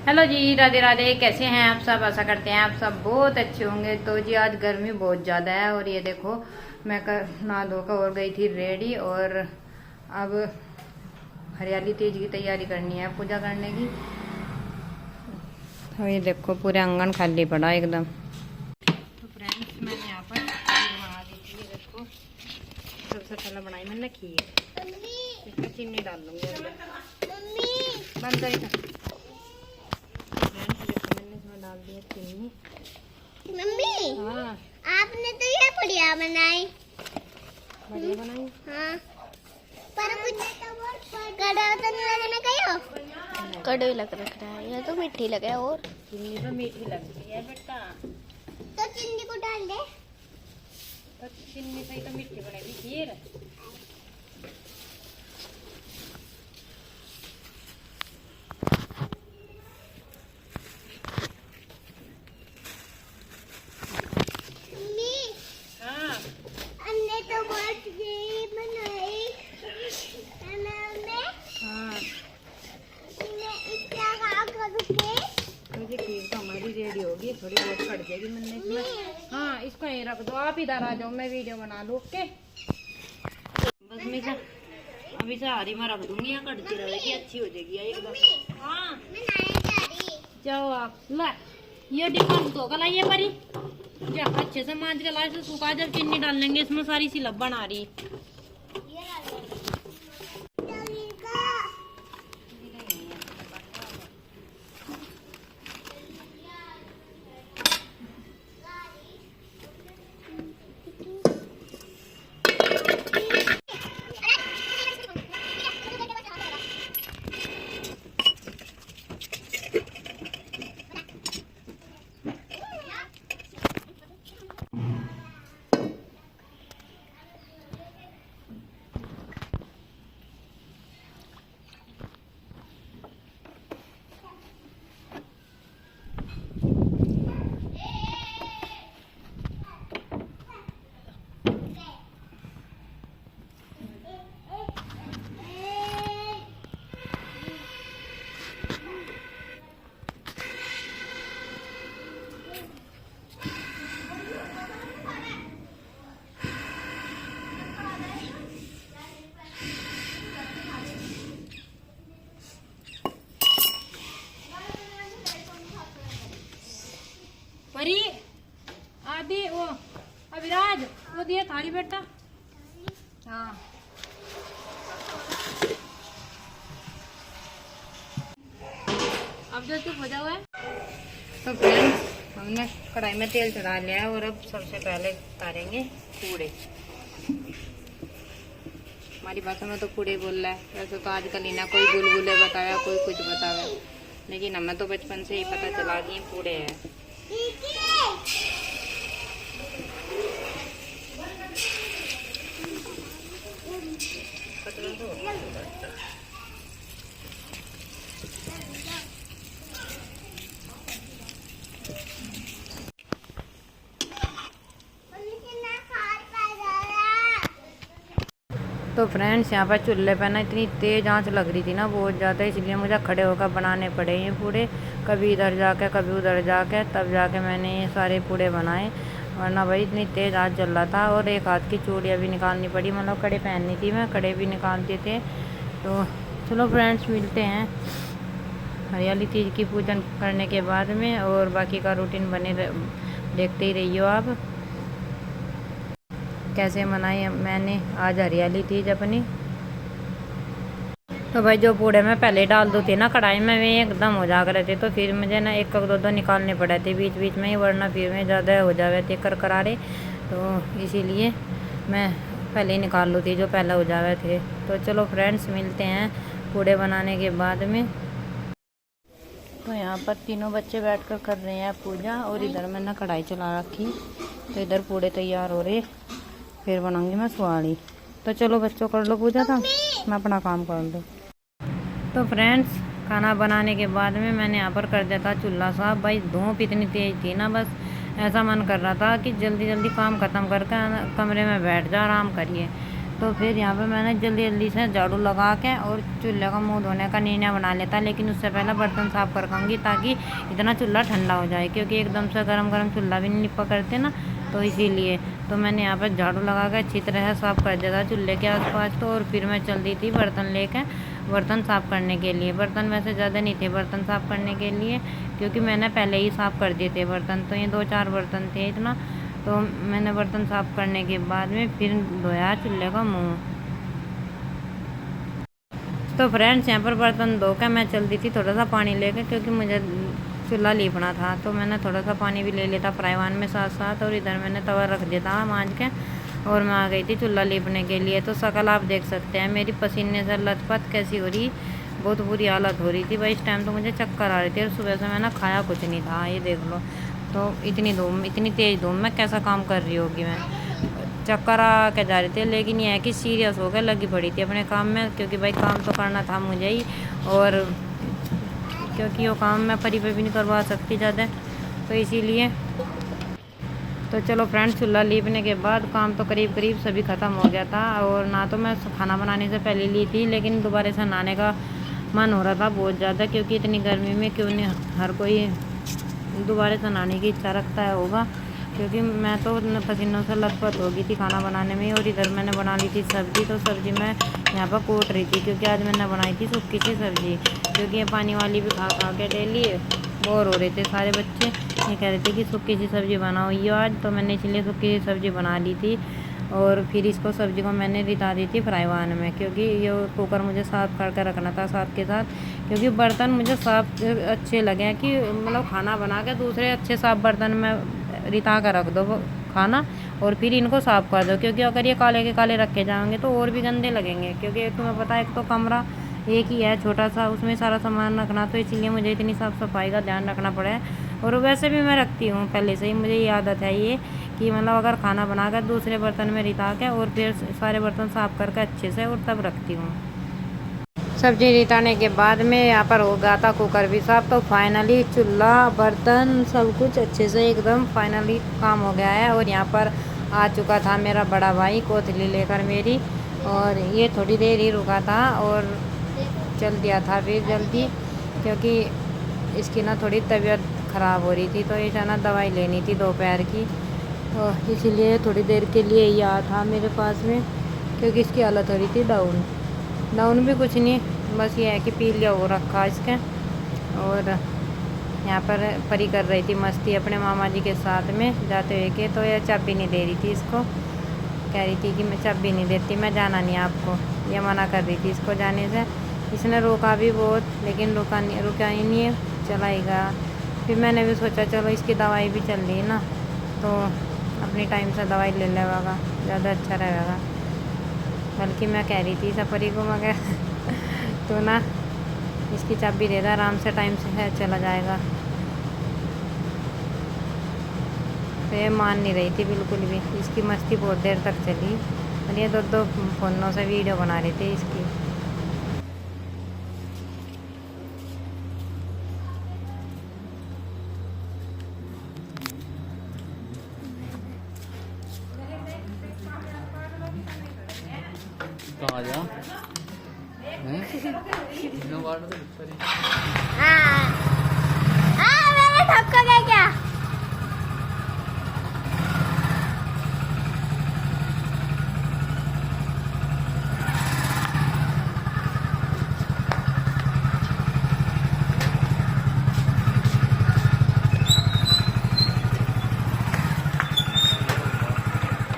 Hello जी, राधे राधे। कैसे हैं आप सब? आशा करते हैं आप सब बहुत अच्छे होंगे। तो जी आज गर्मी बहुत ज़्यादा है और ये देखो मैं नहा धोकर और गई थी रेडी और अब हरियाली तीज की तैयारी करनी है, पूजा करने की। तो ये देखो पूरे आंगन खाली पड़ा एकदम। तो फ्रेंड्स मैंने यहाँ पर बना दी थी, ये देखो सबसे पहले बनाई मैंने खीर। इसमें चीनी डाल दूंगी बंद करी डाल दिया चीनी। मम्मी हाँ आपने तो ये बढ़िया बनाई। बढ़िया बनाई। हाँ पर कुछ कड़वा तो नहीं लगना कहो। कड़वी लग रहा है, ये तो मीठी लग रहा है। और चीनी तो मीठी लगती है बेटा, तो चीनी को डाल दे। तो चीनी से ही तो मीठी बनेगी खीर। रेडी होगी, थोड़ी बहुत कट जाएगी मैंने इसमें। हाँ इसको यहीं रख दो, आप इधर आ जाओ, मैं वीडियो बना लूँ। ओके बस मैं अभी से हारी में रख दूंगी, यहाँ कटती रहेगी, अच्छी हो जाएगी एकदम। हाँ जाओ आप ला ये डिब्बा धो कर लाइए परी, जो अच्छे से मांझ के लाए से सूखा, जब चीनी डाल लेंगे इसमें सारी सी लब्बन आ रही। परी आदि वो अविराज वो दिया थाली बेटा। हाँ अब जो चुप हो जाओ है। तो फ्रेंड्स हमने कढ़ाई में तेल चढ़ा लिया है और अब सबसे पहले उतारेंगे पूड़े। हमारी भाषा में तो पूड़े बोल रहा है, वैसे तो आजकल ही ना कोई गुलगुले बताया कोई कुछ बताया, लेकिन हमें तो बचपन से ही पता चला कि ये पूड़े हैं। तो फ्रेंड्स यहाँ पर चूल्हे पे ना इतनी तेज़ आंच लग रही थी ना बहुत ज़्यादा, इसलिए मुझे खड़े होकर बनाने पड़े ये पूड़े, कभी इधर जाके कभी उधर जाके, तब जाके मैंने ये सारे पूड़े बनाए। वरना भाई इतनी तेज़ आंच जल रहा था और एक हाथ की चूड़ियाँ भी निकालनी पड़ी, मतलब कड़े पहननी थी मैं, कड़े भी निकालते थे। तो चलो फ्रेंड्स मिलते हैं हरियाली तीज की पूजन करने के बाद में, और बाकी का रूटीन बने देखते ही रहिए आप कैसे मनाई मैंने आज हरियाली तीज अपनी। तो भाई जो पूड़े में पहले डाल दो थे ना कढ़ाई में, वे एकदम हो जा रहे थे, तो फिर मुझे ना एक दो निकालने पड़े थे बीच बीच में ही, वरना फिर में ज़्यादा हो जावे थे करकरारे, तो इसीलिए मैं पहले ही निकाल लूँ थी जो पहले हो जावे थे। तो चलो फ्रेंड्स मिलते हैं पूड़े बनाने के बाद में। तो यहाँ पर तीनों बच्चे बैठकर कर रहे हैं पूजा, और इधर मैंने कढ़ाई चला रखी, तो इधर पूड़े तैयार हो रहे, फिर बनाऊंगी मैं सुहाड़ी। तो चलो बच्चों कर लो पूजा, था मैं अपना काम कर लूँ। तो फ्रेंड्स खाना बनाने के बाद में मैंने यहाँ पर कर दिया था चूल्हा साफ। भाई धूप इतनी तेज़ थी ना, बस ऐसा मन कर रहा था कि जल्दी जल्दी काम ख़त्म करके कमरे में बैठ जा आराम करिए। तो फिर यहाँ पे मैंने जल्दी जल्दी से झाड़ू लगा के और चूल्हे का मुंह धोने का निर्णय बना लेता, लेकिन उससे पहले बर्तन साफ़ कर पाऊँगी ताकि इतना चूल्हा ठंडा हो जाए, क्योंकि एकदम से गरम गरम चूल्हा भी नहीं निपा करते ना, तो इसीलिए तो मैंने यहाँ पर झाड़ू लगा के अच्छी तरह से साफ़ कर दिया था चूल्हे के आसपास। तो और फिर मैं चल दी थी बर्तन लेके बर्तन साफ़ करने के लिए। बर्तन वैसे ज़्यादा नहीं थे बर्तन साफ़ करने के लिए, क्योंकि मैंने पहले ही साफ़ कर दिए थे बर्तन, तो ये 2-4 बर्तन थे इतना। तो मैंने बर्तन साफ़ करने के बाद में फिर धोया चूल्हे का मुँह। तो फ्रेंड्स यहाँ पर बर्तन धो के मैं चल दी थी थोड़ा सा पानी लेके, क्योंकि मुझे चूल्हा लीपना था। तो मैंने थोड़ा सा पानी भी ले लिया था फ्राई पैन में साथ साथ, और इधर मैंने तवा रख दिया था मांझ के, और मैं आ गई थी चूल्हा लीपने के लिए। तो शक्ल आप देख सकते हैं मेरी पसीने से लथपथ कैसी हो रही, बहुत बुरी हालत हो रही थी भाई। इस टाइम तो मुझे चक्कर आ रही थी, और सुबह से मैंने खाया कुछ नहीं था, ये देख लो। तो इतनी धूम, इतनी तेज़ धूम में कैसा काम कर रही होगी मैं, चक्कर आ के जा रहे थे। लेकिन ये है कि सीरियस हो कर लगी पड़ी थी अपने काम में, क्योंकि भाई काम तो करना था मुझे ही, और क्योंकि वो काम मैं परी पे भी नहीं करवा सकती ज़्यादा, तो इसीलिए। तो चलो फ्रेंड्स, चूल्हा लीपने के बाद काम तो करीब करीब सभी ख़त्म हो गया था। और ना तो मैं खाना बनाने से पहले ली थी, लेकिन दोबारा से नहाने का मन हो रहा था बहुत ज़्यादा, क्योंकि इतनी गर्मी में क्यों नहीं हर कोई दोबारा से नहाने की इच्छा रखता है होगा, क्योंकि मैं तो पसीनों से लथपथ हो गई थी खाना बनाने में। और इधर मैंने बना ली थी सब्ज़ी, तो सब्ज़ी मैं यहाँ पर कूट रही थी, क्योंकि आज मैंने बनाई थी सूखी सी सब्ज़ी, क्योंकि ये पानी वाली भी खा खा के डेली बोर हो रहे थे सारे बच्चे, ये कह रहे थे कि सूखी सी सब्ज़ी बनाओ ये आज, तो मैंने इसलिए सूखी सी सब्ज़ी बना ली थी। और फिर इसको सब्ज़ी को मैंने रिता दी थी फ्राई पैन में, क्योंकि ये कुकर मुझे साफ़ करके रखना था साथ के साथ, क्योंकि बर्तन मुझे साफ़ अच्छे लगे कि मतलब खाना बना के दूसरे अच्छे साफ़ बर्तन में रिता कर रख दो खाना, और फिर इनको साफ़ कर दो, क्योंकि अगर ये काले के काले रखे जाएंगे तो और भी गंदे लगेंगे। क्योंकि एक तुम्हें पता है, एक तो कमरा एक ही है छोटा सा, उसमें सारा सामान रखना, तो इसीलिए मुझे इतनी साफ़ सफाई का ध्यान रखना पड़ा है। और वैसे भी मैं रखती हूँ पहले से ही, मुझे ये आदत है ये कि मतलब अगर खाना बनाकर दूसरे बर्तन में रिता के और फिर सारे बर्तन साफ़ करके अच्छे से और तब रखती हूँ। सब्जी रिताने के बाद में यहाँ पर हो गया था कुकर भी साफ। तो फाइनली चूल्हा बर्तन सब कुछ अच्छे से एकदम फाइनली काम हो गया है। और यहाँ पर आ चुका था मेरा बड़ा भाई कोथली लेकर मेरी, और ये थोड़ी देर ही रुका था और चल दिया था फिर जल्दी, क्योंकि इसकी ना थोड़ी तबीयत ख़राब हो रही थी, तो ये जाना दवाई लेनी थी दोपहर की, तो इसीलिए थोड़ी देर के लिए ही आया था मेरे पास में, क्योंकि इसकी हालत हो रही थी डाउन भी कुछ नहीं, बस ये है कि पी लिया वो रखा इसके। और यहाँ पर परी कर रही थी मस्ती अपने मामा जी के साथ में जाते हुए के, तो ये चाबी नहीं दे रही थी इसको, कह रही थी कि मैं चाबी नहीं देती, मैं जाना नहीं आपको, ये मना कर रही थी इसको जाने से। इसने रोका भी बहुत, लेकिन रुका ही नहीं है, चलाएगा। फिर मैंने भी सोचा चलो इसकी दवाई भी चल रही है ना, तो अपनी टाइम से दवाई ले लेगा, ज़्यादा अच्छा रहेगा। बल्कि मैं कह रही थी सफरी को, मगर तो ना इसकी चाबी दे दे, आराम से टाइम से है चला जाएगा। तो ये मान नहीं रही थी बिल्कुल भी, इसकी मस्ती बहुत देर तक चली, और ये दो फ़ोनों से वीडियो बना रहे थे इसकी। कहाँ जा मैंने थपका गया क्या?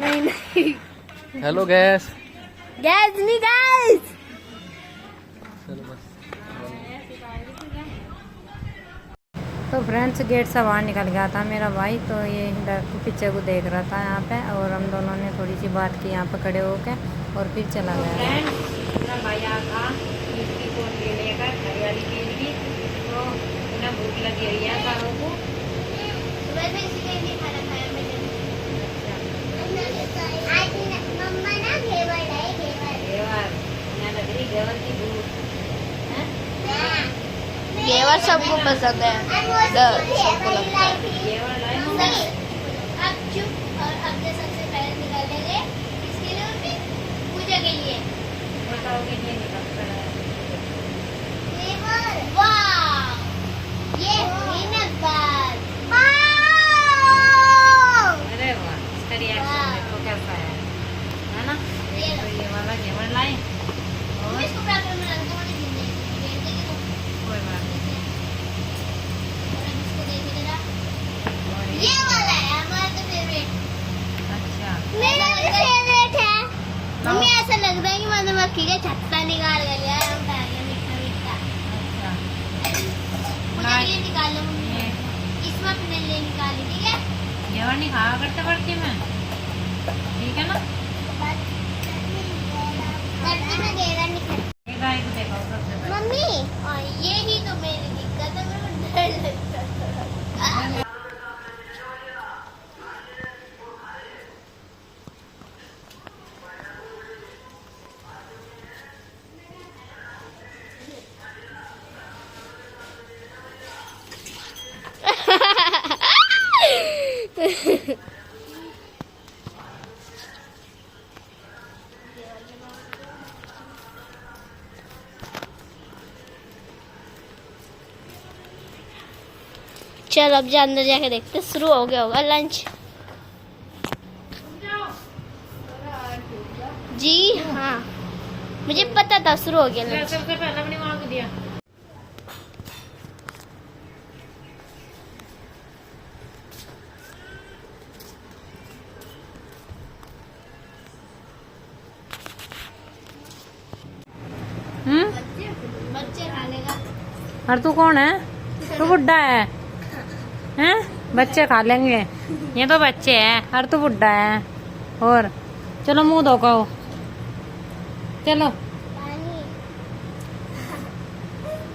नहीं हेलो गैस गैस नहीं गैस। चलो बस। तो फ्रेंड्स गेट से बाहर निकल गया था मेरा भाई, तो ये इधर पीछे को देख रहा था यहाँ पे, और हम दोनों ने थोड़ी सी बात की यहाँ पे खड़े होके, और फिर चला गया। फ्रेंड्स मेरा भाई आया था इसकी फोन ले लेकर हरियाली के लिए, तो उन्हें भूख लगी हुई है सारों को। वैसे इसलिए नहीं खाना खाया मैंने। आज मम्मा ना घेवर लाए, घेवर मैं लग रही घेवर की भूख है। घेवर सबको पसंद है, सबको लगता है। घेवर लाए मम्मा। अब चुप, और अब जो सबसे पहले निकालेंगे इसके लिए भी पूजा के लिए बताओ के लिए निकल पड़ा है। वाह ये हुई ना बात अरे वाह, इसका रिएक्शन देखो कैसा है ना। ये तो ये वाला घेवर लाए और इसको बराबर में रख दो और कोई बात नहीं। इसको देखो जरा और ये वाला है हमारा तो फेवरेट अच्छा मेरा भी फेवरेट है मम्मी ऐसा लग रहा है कि मधुमक्खी का छत्ता निकाल कर लिया हम खा रहे हैं मीठा मीठा अच्छा मुझे ये निकाल लो मम्मी ये इसमें अपने लिए निकाली ठीक है घेवर नहीं खाया करते पड़ती मैं, ठीक है ना। धरती में घेरा निकल ये गाय को देखो सबसे पहले। मम्मी और ये ही तो मेरी दिक्कत है मेरे को डर लगता है थोड़ा। चल अब जा अंदर जाके देखते शुरू हो गया होगा लंच जी हाँ मुझे पता था शुरू हो गया लंच सबसे पहले अपनी माँ को दिया। बच्चे खाने का और तू कौन है? तू बुड्ढा है हैं? बच्चे खा लेंगे, ये तो बच्चे हैं और तू बुड्ढा है। और चलो मुंह धो खाओ, चलो पानी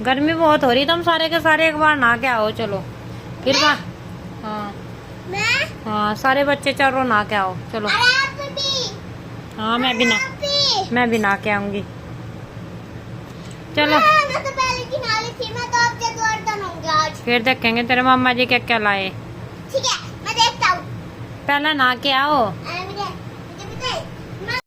गर्मी बहुत हो रही, तुम सारे के सारे एक बार नहा के आओ। चलो फिर हाँ मैं हाँ सारे बच्चे चलो नहा के आओ चलो। अरे आप भी हाँ मैं भी नहा के आऊंगी। चलो मैं तो पहले की नाली थी मैं तो अब जब बर्तन होंगे आज फिर देखेंगे तेरे मामा जी क्या क्या लाए। ठीक है मैं देखता हूँ पहले नहा के आओ। अरे